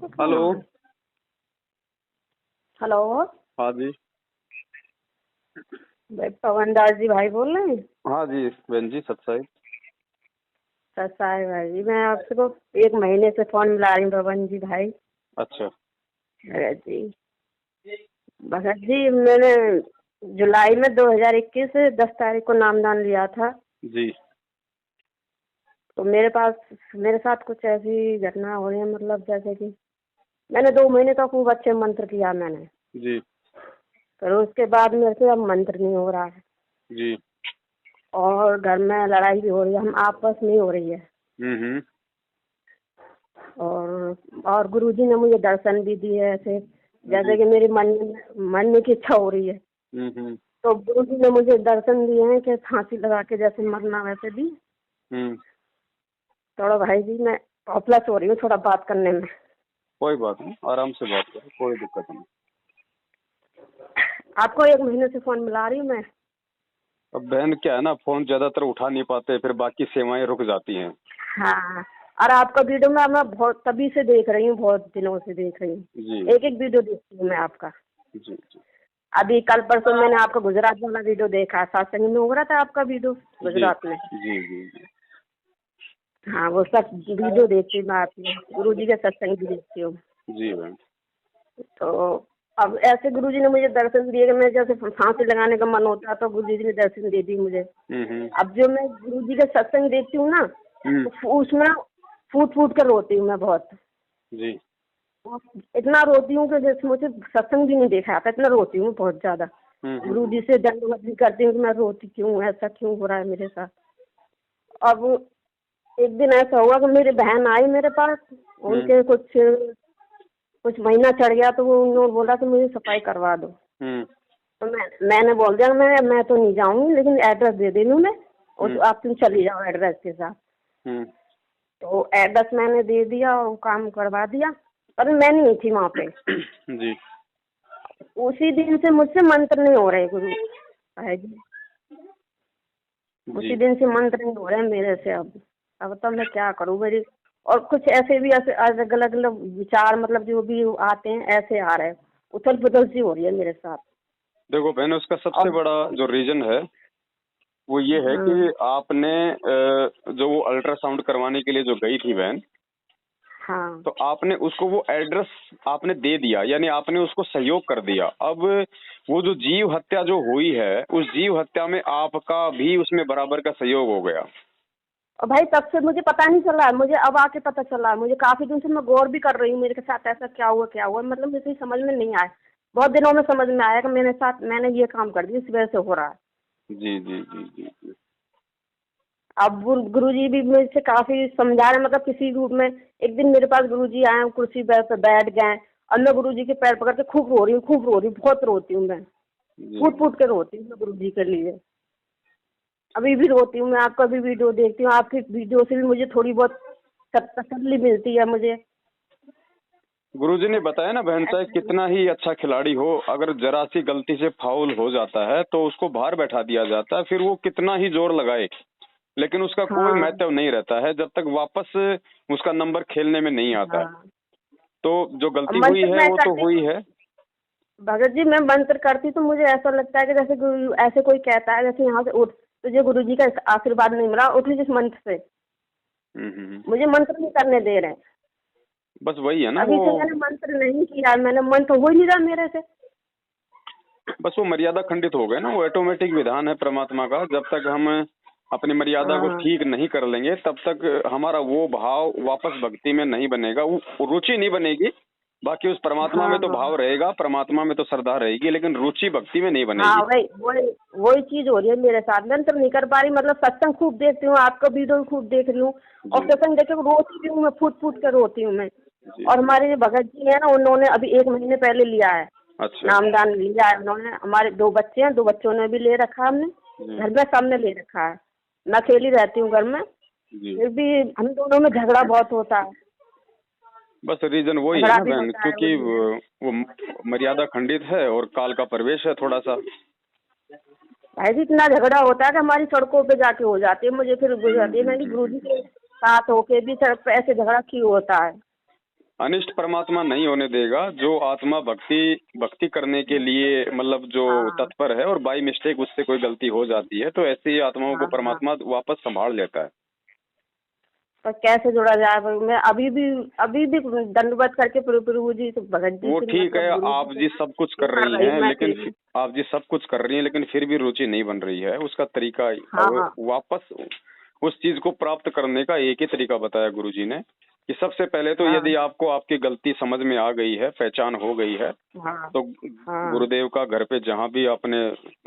Hello. Hello. हाँ जी। भाई पवन दास जी भाई बोल रहे हैं? हाँ जी बहन जी, सत्साई। सस्ता है भाई जी, मैं आपसे को 1 महीने से फोन मिला रही हूँ पवन जी भाई। अच्छा। भगत जी, भगत जी मैंने जुलाई में 2021 10 तारीख को नामदान लिया था। जी। तो मेरे साथ कुछ ऐसी घटना हो रही है, मतलब जैसे कि मैंने 2 महीने तक खूब अच्छे मंत्र किया मैंने, जी। फिर उसके बाद मेरे से अब मंत्र नहीं हो रहा है जी। और घर में लड़ाई भी हो रही है, हम आपस में ही हो रही है। हम्म। और गुरुजी ने मुझे दर्शन भी दिए ऐसे, जैसे कि मेरी मरने की इच्छा हो रही है। हम्म। तो गुरुजी ने मुझे दर्शन दिए हैं कि फांसी लगा के जैसे मरना वैसे भी। हम्म। थोड़ा भाई जी मैं हॉपलेस हो रही हूँ थोड़ा बात करने में। कोई बात नहीं, आराम से बात करो, कोई दिक्कत नहीं। आपको 1 महीने से फोन मिला रही हूँ मैं। अब बहन क्या है ना, फोन ज्यादातर उठा नहीं पाते, फिर बाकी सेवाएं रुक जाती हैं। हाँ, और आपका वीडियो मैं बहुत तभी से देख रही हूँ, बहुत दिनों से देख रही हूँ। जी। एक एक वीडियो देखती हूँ मैं आपका। जी जी। अभी कल परसों मैंने आपका गुजरात वाला वीडियो देखा, सत्संग में हो रहा था आपका वीडियो जी गुजरात में। जी जी जी। हाँ, वो सब वीडियो देखती हूँ मैं आपकी, गुरुजी के सत्संग भी देखती हूँ। जी बहन। तो अब ऐसे गुरुजी ने मुझे दर्शन दिए कि मैं जैसे फांसी लगाने का मन होता तो गुरुजी ने दर्शन दे दी मुझे। हम्म। अब जो मैं गुरुजी का सत्संग देखती हूँ ना, हम्म। तो उसमें फूट फूट कर रोती हूँ मैं बहुत। जी। इतना रोती हूँ कि जैसे मुझे सत्संग भी नहीं देखा था, इतना रोती हूँ बहुत ज्यादा। गुरुजी से दंडवत भी करती हूँ कि मैं रोती क्यों, ऐसा क्यों हो रहा है मेरे साथ। अब एक दिन ऐसा हुआ कि मेरी बहन आई मेरे पास, उनके कुछ महीना चढ़ गया तो वो उन्होंने बोला कि मुझे सफाई करवा दो। तो मैंने बोल दिया मैं तो नहीं जाऊंगी, लेकिन एड्रेस दे देनी मैं, और आप तुम चली जाओ एड्रेस के साथ। तो एड्रेस मैंने दे दिया और काम करवा दिया, पर मैं नहीं थी वहाँ पे। जी। उसी दिन से मुझसे मंत्र नहीं हो रहे गुरु है जी, उसी दिन से मंत्र नहीं हो रहे मेरे से। अब तो मैं क्या करूँ मेरी, और कुछ ऐसे भी ऐसे अलग अलग विचार मतलब जो भी आते हैं ऐसे आ रहे हैं, उथल पुथल सी हो रही है मेरे साथ। देखो बहन, उसका सबसे बड़ा जो रीजन है वो ये है कि आपने जो वो अल्ट्रासाउंड करवाने के लिए जो गई थी बहन, हाँ, तो आपने उसको वो एड्रेस आपने दे दिया, यानी आपने उसको सहयोग कर दिया। अब वो जो जीव हत्या जो हुई है, उस जीव हत्या में आपका भी उसमें बराबर का सहयोग हो गया। और भाई तब से मुझे पता नहीं चला, मुझे अब आके पता चला। मुझे काफी दिन से मैं गौर भी कर रही हूँ, मेरे साथ ऐसा क्या हुआ, मतलब मुझे समझ में नहीं आया। बहुत दिनों में समझ में आया कि मैंने ये काम कर दिया, इस वजह से हो रहा है। जी जी जी जी जी। अब गुरुजी भी मुझसे काफी समझा रहे, मतलब किसी रूप में। एक दिन मेरे पास गुरुजी आए, कुर्सी पे बैठ गए और मैं गुरुजी के पैर पकड़ के खूब रो रही हूँ, बहुत रोती हूँ मैं, फूट फूट के रोती हूँ मैं गुरुजी के लिए। अभी भी रोती हूँ मैं, आपका भी वीडियो देखती हूँ, आपकी वीडियो से भी मुझे थोड़ी बहुत तसल्ली मिलती है मुझे। गुरुजी ने बताया ना बहन, चाहे कितना ही अच्छा खिलाड़ी हो, अगर जरा सी गलती से फाउल हो जाता है तो उसको बाहर बैठा दिया जाता है, फिर वो कितना ही जोर लगाए लेकिन उसका कोई महत्व नहीं रहता है जब तक वापस उसका नंबर खेलने में नहीं आता है। तो जो गलती हुई है वो तो हुई है। भगत जी मैं मंत्र करती तो मुझे ऐसा लगता है कि जैसे ऐसे कोई कहता है जैसे यहाँ से उठ, तुझे गुरुजी का आशीर्वाद नहीं मिला, उठ जिस मंत्र से। मुझे मंत्र नहीं करने दे रहे। बस वही है ना, अभी से मैंने मंत्र नहीं किया, मैंने मंत्र हो ही नहीं रहा मेरे से। बस वो मर्यादा खंडित हो गए ना, वो ऑटोमेटिक विधान है परमात्मा का। जब तक हम अपनी मर्यादा को ठीक नहीं कर लेंगे तब तक हमारा वो भाव वापस भक्ति में नहीं बनेगा, वो रुचि नहीं बनेगी। बाकी उस परमात्मा में तो भाव रहेगा, परमात्मा में तो श्रद्धा रहेगी, लेकिन रुचि भक्ति में नहीं बनेगी। हाँ, वही चीज हो रही है मेरे साथ। मंत्र नहीं कर पा रही, मतलब सत्संग खूब देखती हूँ, आपका वीडियो खूब देख रही हूँ, और सत्संग देख के रोती भी हूँ मैं, फूट फूट कर रोती हूँ मैं। और हमारे जो भगत जी है ना, उन्होंने अभी 1 महीने पहले लिया है। अच्छा। नामदान लिया है उन्होंने। हमारे 2 बच्चे हैं, 2 बच्चों ने भी ले रखा है, हमने घर में सबने ले रखा है। मैं अकेली रहती हूँ घर में, फिर भी हम दोनों में झगड़ा बहुत होता है। बस रीजन वही है ना बहन, क्योंकि वो मर्यादा खंडित है और काल का प्रवेश है थोड़ा सा। भाई जी इतना झगड़ा होता है कि हमारी सड़कों पे जाके हो जाती है, मुझे फिर गुजरती है। मैं गुरुजी के साथ होके भी सड़क पे ऐसे झगड़ा क्यों होता है। अनिष्ट परमात्मा नहीं होने देगा। जो आत्मा भक्ति करने के लिए मतलब जो हाँ तत्पर है और बाई मिस्टेक उससे कोई गलती हो जाती है तो ऐसी आत्माओं को हाँ हाँ। परमात्मा वापस संभाल लेता है। पर कैसे जोड़ा जाए भाई? मैं अभी भी दंडवत करके प्रभु जी से भगत जी वो से ठीक है, मतलब गुरु आप जी जी से सब कुछ वो कर कर रही रही हूँ हैं मैं लेकिन फिर भी। आप जी सब कुछ कर रही हैं लेकिन फिर भी रुचि नहीं बन रही है। उसका तरीका हाँ अब हाँ वापस उस चीज को प्राप्त करने का एक ही तरीका बताया गुरुजी ने कि सबसे पहले तो हाँ यदि आपको आपकी गलती समझ में आ गई है, पहचान हो गई है, हाँ तो हाँ गुरुदेव का घर पे जहाँ भी आपने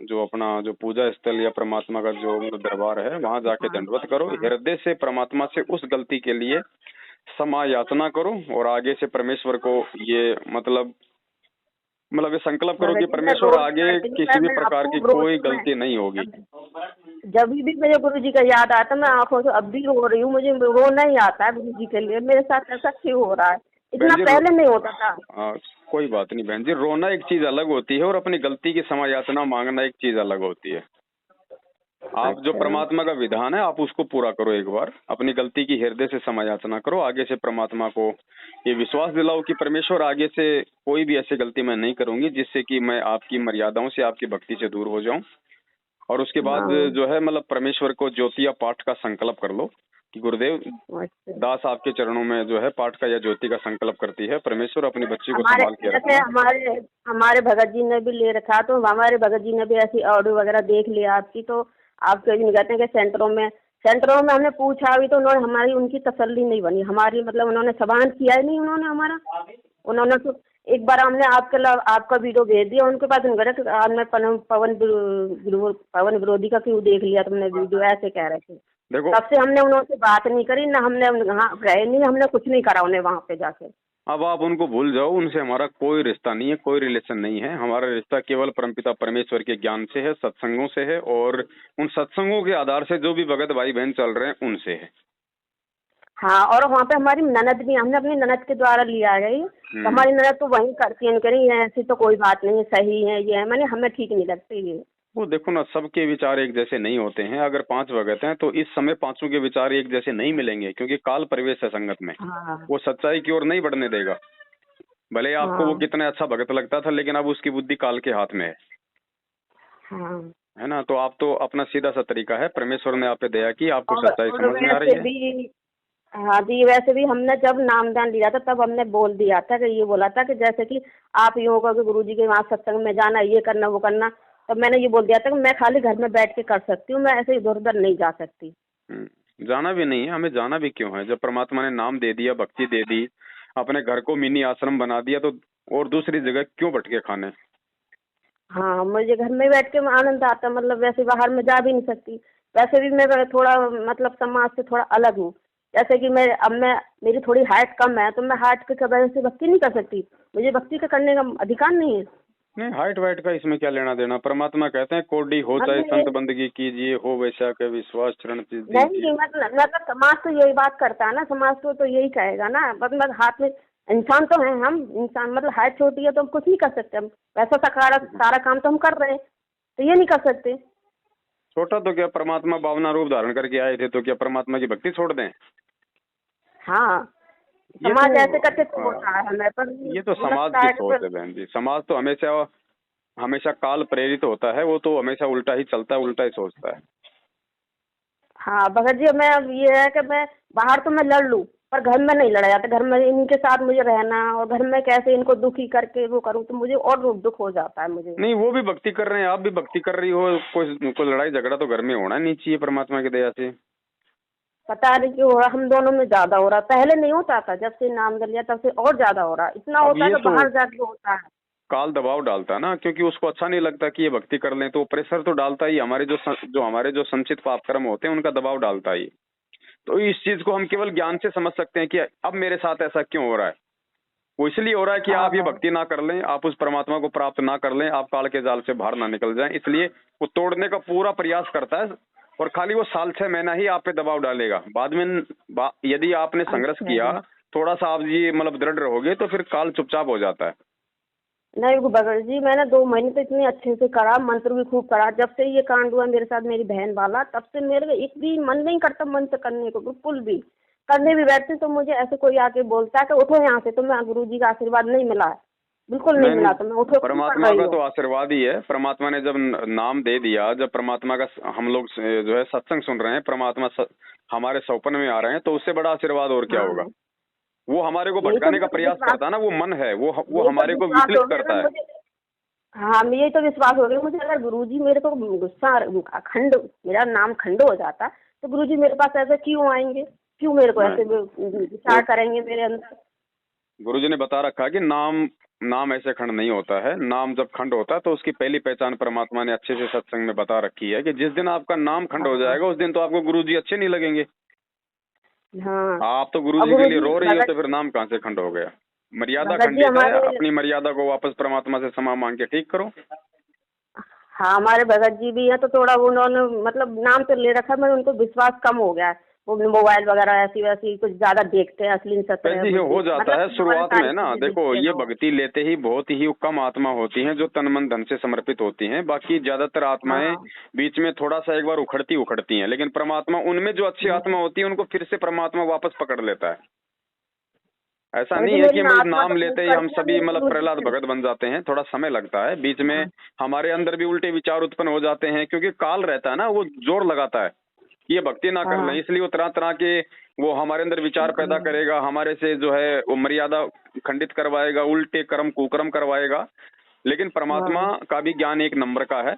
जो अपना जो पूजा स्थल या परमात्मा का जो दरबार है वहां जाके हाँ दंडवत करो। हाँ। हृदय से परमात्मा से उस गलती के लिए क्षमा याचना करो और आगे से परमेश्वर को ये मतलब ये संकल्प करो कि भगत जी मैं परमेश्वर रोज आगे करती हूँ, किसी भी मैं प्रकार की आपको कोई रोज मैं गलती नहीं होगी। जब भी मुझे गुरु जी का याद आता मैं आंखों से अब भी रो रही हूँ। मुझे रोना ही आता है गुरु जी के लिए। मेरे साथ ऐसा क्यों हो रहा है? बहन इतना जी पहले नहीं होता था। कोई बात नहीं बहन जी, रोना एक चीज अलग होती है और अपनी गलती की क्षमा याचना मांगना एक चीज अलग होती है। आप जो अच्छा परमात्मा का विधान है आप उसको पूरा करो। एक बार अपनी गलती की हृदय से क्षमा याचना करो। आगे से परमात्मा को ये विश्वास दिलाओ कि परमेश्वर आगे से कोई भी ऐसी गलती मैं नहीं करूंगी जिससे कि मैं आपकी मर्यादाओं से आपकी भक्ति से दूर हो जाऊं। और उसके बाद हाँ जो है मतलब परमेश्वर को ज्योतिया पाठ का संकल्प कर लो कि गुरुदेव अच्छा। दास आपके चरणों में जो है पाठ का या ज्योति का संकल्प करती है। परमेश्वर अपनी बच्ची को हमारे संभाल के जैसे रखना। हमारे भगत जी ने भी ले रखा तो हमारे भगत जी ने भी ऐसी ऑडियो वगैरह देख लिया आपकी। तो आप कहीं नहीं कहते हैं कि सेंटरों में हमने पूछा भी तो उन्होंने हमारी उनकी तसल्ली नहीं बनी हमारी। मतलब उन्होंने सवाल किया ही नहीं उन्होंने हमारा। उन्होंने तो एक बार हमने आपका वीडियो भेज दिया उनके पास। उन्होंने आपने पवन विरोधी का क्यों देख लिया तुमने वीडियो, ऐसे कह रहे थे। देखो तब से हमने उनसे बात नहीं करी ना, हमने वहाँ गए नहीं, हमने कुछ नहीं करा उन्हें वहाँ पे जाके। अब आप उनको भूल जाओ, उनसे हमारा कोई रिश्ता नहीं है, कोई रिलेशन नहीं है। हमारा रिश्ता केवल परमपिता परमेश्वर के ज्ञान से है, सत्संगों से है और उन सत्संगों के आधार से जो भी भगत भाई बहन चल रहे हैं उनसे है। हाँ और वहाँ पे हमारी ननद भी, हमने अपनी ननद के द्वारा लिया है ये। तो हमारी ननद तो वही करती है, कह रही है ऐसी तो कोई बात नहीं है, सही है ये है। मैंने हमें ठीक नहीं लगती ये। वो देखो ना, सबके विचार एक जैसे नहीं होते हैं। अगर 5 भगत हैं तो इस समय पांचों के विचार एक जैसे नहीं मिलेंगे क्योंकि काल प्रवेश है संगत में। हाँ वो सच्चाई की ओर नहीं बढ़ने देगा। भले आपको वो हाँ कितना अच्छा भगत लगता था लेकिन अब उसकी बुद्धि काल के हाथ में हाँ। है ना। तो आप तो अपना सीधा सा तरीका है, परमेश्वर ने आप पे दया की, आपको सच्चाई और समझ में आ रही वैसे है। भी हाँ जी, वैसे भी हमने जब नामदान लिया था तब हमने बोल दिया था कि ये बोला था कि जैसे कि आप यूँ कहोगे गुरु जी के वहाँ सत्संग में जाना, ये करना वो करना। तब मैंने ये बोल दिया था कि मैं खाली घर में बैठ के कर सकती हूँ, मैं ऐसे इधर उधर नहीं जा सकती। जाना भी नहीं है, हमें जाना भी क्यों है। जब परमात्मा ने नाम दे दिया, भक्ति दे दी, अपने घर को मिनी आश्रम बना दिया, तो और दूसरी जगह क्यों भटके खाने। हाँ मुझे घर में बैठ के आनंद आता, मतलब वैसे बाहर में जा भी नहीं सकती। वैसे भी मैं थोड़ा मतलब समाज से थोड़ा अलग हूँ। जैसे कि मैं मेरी थोड़ी हाइट कम है तो मैं हाइट की वजह से भक्ति नहीं कर सकती। मुझे भक्ति का करने का अधिकार नहीं है। नहीं, हाइट वाइट का इसमें क्या लेना देना। परमात्मा कहते हैं कोडी हो चाहे संत बंदगी कीजिए, हो वैसा के विश्वास चरण दीजिए। नहीं मतलब समाज तो यही बात करता है ना, समाज तो यही कहेगा ना। मतलब हाथ में इंसान तो है, हम इंसान मतलब हाइट छोटी है तो हम कुछ नहीं कर सकते। हम वैसा सारा काम तो हम कर रहे हैं, तो ये नहीं कर सकते। छोटा तो क्या, परमात्मा भावना रूप धारण करके आए थे तो क्या परमात्मा की भक्ति छोड़ दें। हाँ ये समाज तो ऐसे करके तो होता है हमें, पर ये तो समाज की सोच है बहन जी। समाज तो हमेशा काल प्रेरित होता है। वो तो हमेशा उल्टा ही चलता है, उल्टा ही सोचता है। हाँ भगत जी, मैं अब ये है कि मैं बाहर तो मैं लड़ लूँ पर घर में नहीं लड़ा जाता। घर में इनके साथ मुझे रहना और घर में कैसे इनको दुखी करके वो करूँ तो मुझे और दुख हो जाता है मुझे। नहीं, वो भी भक्ति कर रहे हैं, आप भी भक्ति कर रही हो। कोई लड़ाई झगड़ा तो घर में होना नहीं चाहिए परमात्मा की दया से। पता नहीं क्यों हो रहा, हम दोनों में ज्यादा हो रहा। पहले नहीं होता था, जब से नाम कर लिया तब से और ज्यादा हो रहा। इतना अब होता है ये कि तो बाहर जाके होता है। काल दबाव डालता है ना, क्योंकि उसको अच्छा नहीं लगता कि ये भक्ति कर लें, तो प्रेशर तो डालता ही। हमारे जो संचित पाप कर्म होते हैं उनका दबाव डालता ही। तो इस चीज को हम केवल ज्ञान से समझ सकते हैं कि अब मेरे साथ ऐसा क्यों हो रहा है। वो इसलिए हो रहा है कि हाँ आप ये हाँ भक्ति ना कर लें, आप उस परमात्मा को प्राप्त ना कर लें, आप काल के जाल से बाहर ना निकल जाएं। इसलिए वो तोड़ने का पूरा प्रयास करता है और खाली वो 6 महीना ही आप पे दबाव डालेगा। बाद में यदि आपने संघर्ष किया, अच्छा। थोड़ा सा आप ये मतलब दृढ़ रहोगे तो फिर काल चुपचाप हो जाता है। नहीं भगत जी, मैंने 2 महीने तो इतने अच्छे से करा, मंत्र भी खूब करा। जब से ये कांड हुआ मेरे साथ मेरी बहन वाला, तब से मेरे को एक भी मन नहीं करता मंत्र करने को, बिल्कुल भी। करने भी बैठती तो मुझे ऐसे कोई आके बोलता है कि उठो यहाँ से, तो मैं गुरुजी का आशीर्वाद नहीं मिला है, बिल्कुल नहीं मिला, तो मैं उठो क्यों पढ़ परमात्मा रही का हूँ। तो आशीर्वाद ही है। परमात्मा ने जब नाम दे दिया, जब परमात्मा का हम लोग जो है सत्संग सुन रहे हैं, परमात्मा हमारे सौपन में आ रहे हैं, तो उससे बड़ा आशीर्वाद और क्या होगा। हाँ, वो हमारे को यही तो भटकाने का मुझे प्रयास विश्वास, करता है ना, वो मन है, वो यही तो हमारे को विश्वास विचलित हो गया करता ना है। मुझे। हाँ, यही तो विश्वास हो गया मुझे, अगर गुरुजी मेरे को गुस्सा खंड, मेरा नाम खंड हो जाता तो गुरुजी मेरे पास ऐसे क्यों आएंगे, क्यों मेरे को ऐसे विचार करेंगे मेरे अंदर। गुरुजी ने बता रखा है कि नाम ऐसे खंड नहीं होता है। नाम जब खंड होता है तो उसकी पहली पहचान परमात्मा ने अच्छे से सत्संग में बता रखी है कि जिस दिन आपका नाम खंड हो हाँ जाएगा उस दिन तो आपको गुरुजी अच्छे नहीं लगेंगे। हाँ। आप तो और गुरुजी के लिए गुरुजी रो रही हो, तो भगत फिर नाम कहाँ से खंड हो गया। मर्यादा भगत जी खंडित है, हमारे, अपनी मर्यादा को वापस परमात्मा से क्षमा मांग के ठीक करो। हाँ हमारे भगत जी भी हैं, तो थोड़ा वो उन्होंने मतलब नाम तो ले रखा, मैंने उनको विश्वास कम हो गया है। वो मोबाइल वगैरह ऐसी वैसी कुछ ज्यादा देखते हैं, असली सच बहन है जी, कुछ हो भी, जाता मतलब है फिल्म वाले शुरुआत सारी में ना। चीजें देखो, देखते हैं ये लोग। भक्ति लेते ही बहुत ही कम आत्मा होती हैं जो तन मन धन से समर्पित होती हैं। बाकी ज्यादातर आत्माएं हाँ बीच में थोड़ा सा एक बार उखड़ती हैं, लेकिन परमात्मा उनमें जो अच्छी आत्मा होती है उनको फिर से परमात्मा वापस पकड़ लेता है। ऐसा भगत नहीं जी है मेरी कि ना मतलब आत्मा नाम तो खूब लेते ही हम करती है सभी मेरे मतलब गुरु जी प्रहलाद से। भगत बन जाते हैं। थोड़ा समय लगता है, बीच में हाँ हमारे अंदर भी उल्टे विचार उत्पन्न हो जाते हैं, क्योंकि काल रहता है ना, वो जोर लगाता है कि ये भक्ति ना कर लें, हाँ इसलिए वो तरह तरह के वो हमारे अंदर विचार पैदा हाँ करेगा, हमारे से जो है वो मर्यादा खंडित करवाएगा, उल्टे कर्म कुकर्म करवाएगा। लेकिन परमात्मा हाँ। का भी ज्ञान एक नंबर का है।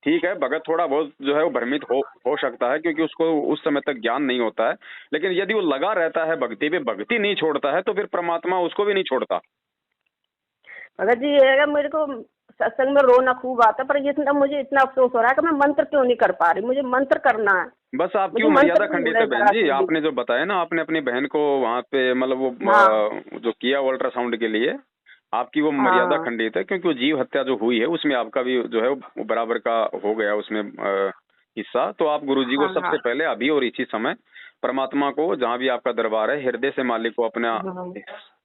ठीक है, भगत थोड़ा बहुत जो है वो भ्रमित हो सकता है, क्योंकि उसको उस समय तक ज्ञान नहीं होता है। लेकिन यदि वो लगा रहता है भक्ति पे, भक्ति नहीं छोड़ता है, तो फिर परमात्मा उसको भी नहीं छोड़ता। भगत जी ये है, मेरे को सत्संग में रोना खूब आता, पर ये इतना मुझे इतना अफसोस हो रहा है कि मैं मंत्र क्यों नहीं कर पा रही, मुझे मंत्र करना है। बस आपकी मुझे वो मंत्र मर्यादा नहीं हो खंडित रहा है है बहन जरा जी। से भी। आपने जो बताया ना, आपने अपनी बहन को वहां पे मतलब वो हाँ जो किया अल्ट्रासाउंड के लिए, आपकी वो मर्यादा हाँ खंडित है, क्योंकि वो जीव हत्या जो हुई है उसमें आपका भी जो है वो बराबर का हो गया उसमें हिस्सा। तो आप गुरुजी को हाँ हाँ सबसे पहले अभी और इसी समय परमात्मा को, जहाँ भी आपका दरबार है, हृदय से मालिक को अपना हाँ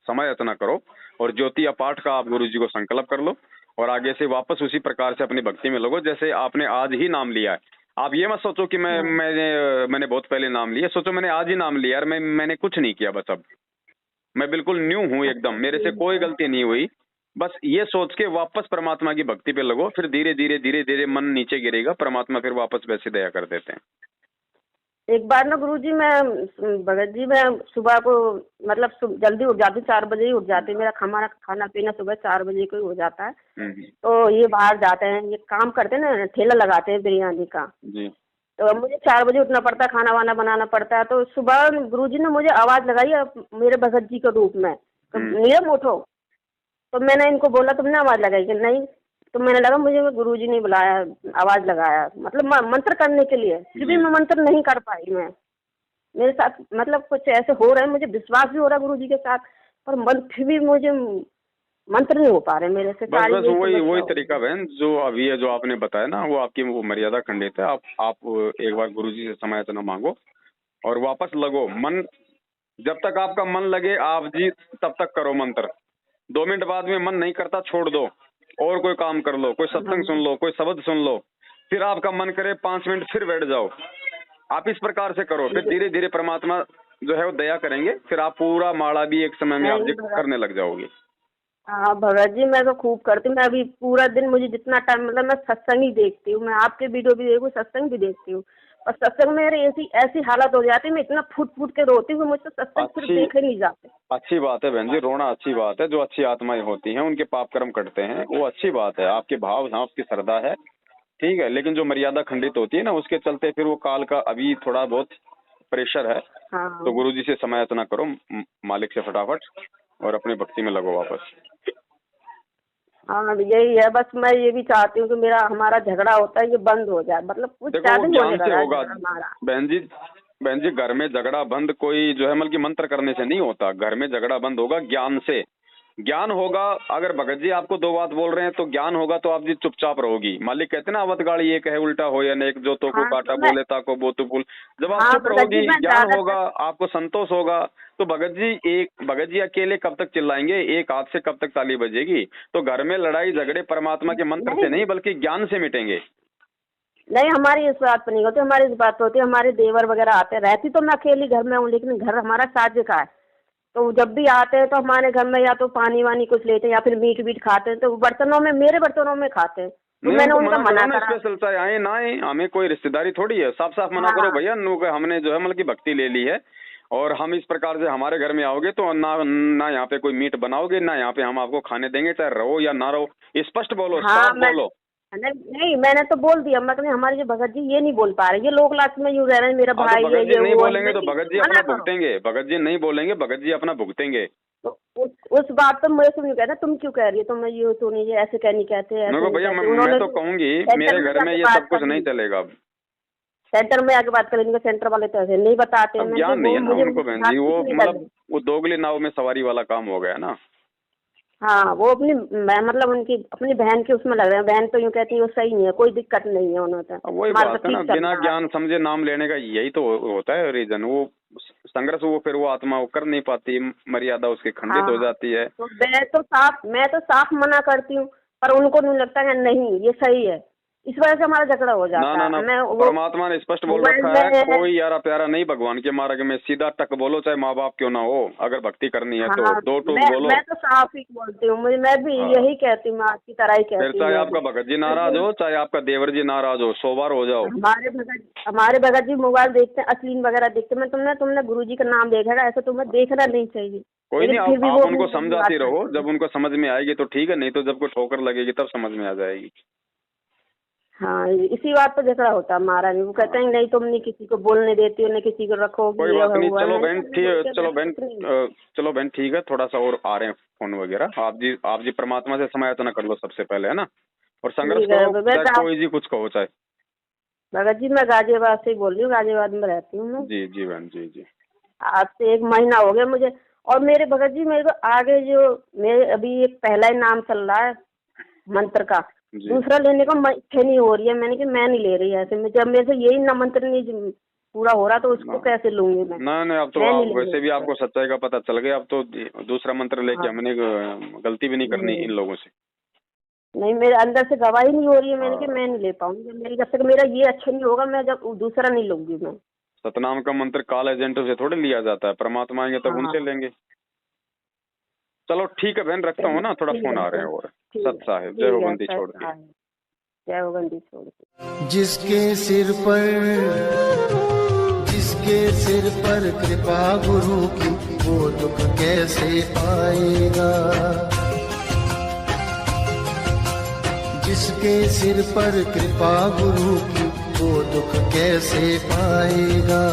समय याचना करो, और ज्योति या पाठ का आप गुरुजी को संकल्प कर लो, और आगे से वापस उसी प्रकार से अपनी भक्ति में लगो जैसे आपने आज ही नाम लिया है। आप ये मत सोचो कि हाँ। मैंने बहुत पहले नाम लिया। सोचो मैंने आज ही नाम लिया यार, मैंने कुछ नहीं किया, बस अब मैं बिल्कुल न्यू हूँ एकदम, अच्छा मेरे से ठीक कोई है। गलती नहीं हुई। बस ये सोच के वापस परमात्मा की भक्ति पे लगो, फिर धीरे धीरे मन नीचे गिरेगा, परमात्मा फिर वापस वैसे दया कर देते हैं। एक बार ना गुरुजी मैं भगत जी मैं सुबह को मतलब जल्दी उठ जाती, 4 बजे ही उठ जाती, मेरा खाना पीना सुबह 4 बजे को ही हो जाता है। हम्म। तो ये बाहर जाते हैं, ये काम करते हैं ना, ठेला लगाते हैं बिरयानी का। जी। तो अब मुझे 4 बजे उठना पड़ता है, खाना वाना बनाना पड़ता है। तो सुबह गुरुजी ने मुझे आवाज लगाई मेरे भगत जी के रूप में, तो नियम उठो। तो मैंने इनको बोला तुमने आवाज लगाई कि नहीं, तो मैंने लगा मुझे गुरुजी ने बुलाया, आवाज लगाया, मतलब मंत्र करने के लिए। फिर भी मैं मंत्र नहीं कर पाई। मैं मेरे साथ मतलब कुछ ऐसे हो रहे हैं, मुझे विश्वास भी हो रहा है गुरुजी के साथ, पर फिर भी मुझे मंत्र नहीं हो पा रहे मेरे से। बस सारी बस यही वही समस्या हो तरीका रही बहन, जो अभी है, जो आपने बताया ना, वो आपकी वो मर्यादा खंडित है। आप एक बार गुरुजी से समय याचना मांगो और वापस लगो। मन जब तक आपका मन लगे आप जी तब तक करो मंत्र। 2 मिनट बाद में मन नहीं करता, छोड़ दो और कोई काम कर लो, कोई है। सत्संग सुन लो, कोई शब्द सुन लो। फिर आपका मन करे 5 मिनट फिर बैठ जाओ। आप इस प्रकार से करो, फिर धीरे धीरे परमात्मा जो है वो दया करेंगे, फिर आप पूरा माला भी एक समय में आप नहीं भगत, करने लग जाओगे। हाँ भगत जी मैं तो खूब करती हूँ। मैं अभी पूरा दिन, मुझे जितना टाइम मतलब मैं सत्संग ही देखती हूँ, मैं आपके वीडियो भी देखूँ, सत्संग भी देखती हूँ। और सत्संग में मेरी ऐसी ऐसी हालत हो जाती है, मैं इतना फूट फूट के रोती हूँ, मुझसे सत्संग फिर अच्छी देखे नहीं जाते। अच्छी बात है बहन जी, रोना अच्छी बात है। जो अच्छी आत्माएं होती हैं उनके पाप कर्म कटते हैं, वो अच्छी बात है। आपके भाव हैं, आपकी श्रद्धा है, ठीक है। लेकिन जो मर्यादा खंडित होती है ना, उसके चलते फिर वो काल का अभी थोड़ा बहुत प्रेशर है। हाँ तो गुरुजी से समय याचना करो, मालिक से फटाफट, और अपनी भक्ति में लगो वापस। हाँ यही है, बस मैं ये भी चाहती हूँ कि मेरा हमारा झगड़ा होता है ये बंद हो जाए, मतलब कुछ देखो ज्यादा वो ही होने ज्ञान से लगा है होगा झगड़ा हमारा। बहन जी, घर में झगड़ा बंद कोई जो है मतलब कि मंत्र करने से नहीं होता। घर में झगड़ा बंद होगा ज्ञान से। ज्ञान होगा, अगर भगत जी आपको 2 बात बोल रहे हैं तो ज्ञान होगा तो आप जी चुपचाप रहोगी। मालिक कहते हैं ना, अवत गाड़ी एक है उल्टा हो या नेक, जो तो को हाँ काटा तो मैं, बोले ताको बो तो बोल। जब आप हाँ चुप भगत जी रहोगी, मैं ज्ञान होगा, ज्यादातर, आपको संतोष होगा, तो भगत जी अकेले कब तक चिल्लाएंगे, एक हाथ से कब तक ताली बजेगी। तो घर में लड़ाई झगड़े परमात्मा के मंत्र से नहीं नहीं बल्कि ज्ञान से मिटेंगे। नहीं, हमारी इस बात पर नहीं होती, हमारी इस बात पर होती है, हमारे देवर वगैरह आते हैं। रहती तो मैं अकेली घर में हूँ, लेकिन घर हमारा साझे का है, तो जब भी आते हैं तो हमारे घर में या तो पानी वानी कुछ लेते हैं या फिर मीट वीट खाते हैं, तो बर्तनों में, मेरे बर्तनों में खाते हैं। तो मैंने उनका मना करा। स्पेशल चाहे आए ना आए, हमें कोई रिश्तेदारी थोड़ी है, साफ साफ मना करो भैया, हमने जो है मतलब की भक्ति ले ली है और हम इस प्रकार से हमारे घर में आओगे तो ना यहाँ पे कोई मीट बनाओगे, ना यहाँ पे हम आपको खाने देंगे, चाहे रहो या ना रहो। स्पष्ट बोलो, साफ बोलो। नहीं, मैंने तो बोल दिया, मैं कहूँ हमारे जो भगत जी ये नहीं बोल पा रहे, ये लोक लास्ट में यूँ रह रहे हैं, मेरा भाई भगत जी नहीं बोलेंगे तो भगत जी अपना भुगतेंगे, भगत जी नहीं बोलेंगे, भगत जी अपना भुगतेंगे। तो उस बात पर मुझे तुम कहना, तुम क्यों कह रही है, तुम ये तो नहीं, ऐसे कहनी कहते हैं भैया। मैं तो कहूंगी मेरे घर में ये सब कुछ नहीं चलेगा। सेंटर में आके बात करेंगे, सेंटर वाले तो ऐसे नहीं बताते, ज्ञान नहीं है ना उनको बहन जी, वो मतलब वो दोगली नाव में सवारी वाला काम हो गया ना। हाँ, वो अपनी मतलब उनकी अपनी बहन के उसमें लग रहे हैं, बहन तो यूँ कहती है वो सही नहीं है, कोई दिक्कत नहीं है उन्होंने तो। वही बात है ना, बिना ज्ञान समझे नाम लेने का यही तो होता है रीजन। वो संघर्ष वो फिर वो आत्मा वो कर नहीं पाती, मर्यादा उसकी खंडित हो जाती है। तो मैं तो साफ मना करती हूँ, पर उनको नहीं लगता है नहीं ये सही है, इस वजह से हमारा झगड़ा हो जाता है। ना, परमात्मा ने स्पष्ट बोल रखा है, कोई यारा प्यारा नहीं भगवान के मार्ग में, सीधा टक बोलो, चाहे माँ बाप क्यों ना हो, अगर भक्ति करनी है तो दो टूक बोलो। मैं तो साफ ही बोलती हूँ, मैं भी यही कहती हूँ, आपकी तरह ही कहती हूँ। चाहे आपका भगत जी नाराज हो, चाहे आपका देवर जी नाराज हो, 100 बार हो जाओ। हमारे भगत जी मोबाइल देखते हैं, अश्लील वगैरह देखते हैं, तुमने गुरु जी का नाम देखा है, ऐसा तुम्हें देखना नहीं चाहिए। कोई नहीं, आप उनको समझाती रहो, जब उनको समझ में आएगी तो ठीक है, नहीं तो जब कोई ठोकर लगेगी तब समझ में आ जाएगी। हाँ, इसी बात पर झगड़ा होता है हमारा। नहीं, वो कहते हैं नहीं तुम नहीं किसी को बोलने देती हो, न किसी को रखो। कोई बात नहीं, चलो बहन ठीक है, थोड़ा सा और आ रहे हैं फोन वगैरह। आप जी परमात्मा से समायाचना कर लो सबसे पहले, है ना, और संघर्ष करो, कोई जी कुछ कहो चाहे। भगत जी मैं गाजियाबाद से ही बोल रही हूँ, गाजियाबाद में रहती हूँ मैं। जी बहन जी। आज से 1 महीना हो गया मुझे, और मेरे भगत जी मेरे को आगे जो मेरे अभी एक पहला ही नाम चल रहा है मंत्र का, दूसरा लेने को इच्छा नहीं हो रही है। मैंने कि मैं नहीं ले रही ऐसे में, जब मेरे से यही ना मंत्र नहीं पूरा हो रहा तो उसको कैसे लूंगी मैं। नहीं, अब तो वैसे भी आपको सच्चाई का पता चल गया, अब तो दूसरा मंत्र लेके हमने गलती भी नहीं करनी इन लोगों से। नहीं, मेरे अंदर से गवाही नहीं हो रही है, मैंने कि मैं नहीं ले पाऊंगी, मेरी जब तक मेरा ये अच्छा नहीं होगा मैं जब दूसरा नहीं लूंगी मैं। सतनाम का मंत्र काल एजेंटों से थोड़े लिया जाता है, परमात्मा आएंगे तब उनसे लेंगे। चलो ठीक है बहन, रखता हूँ ना, थोड़ा फोन आ रहे हैं। और सत साहिब, जय हो बंदी छोड़ दी, जय हो बंदी छोड़ दी। जिसके सिर पर कृपा गुरु की, वो दुख कैसे पाएगा। जिसके सिर पर कृपा गुरु की, वो दुख कैसे पाएगा।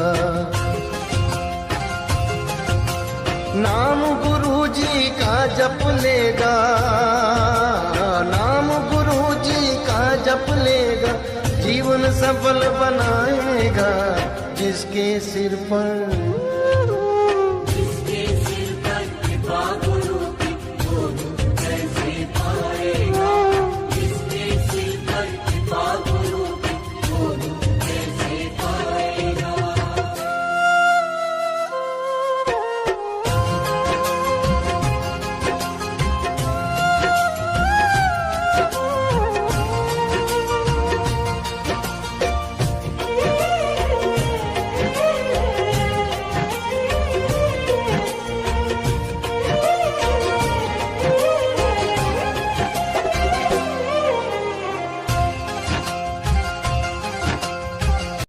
नाम गुरु जी का जप लेगा, नाम गुरु जी का जप लेगा, जीवन सफल बनाएगा। जिसके सिर पर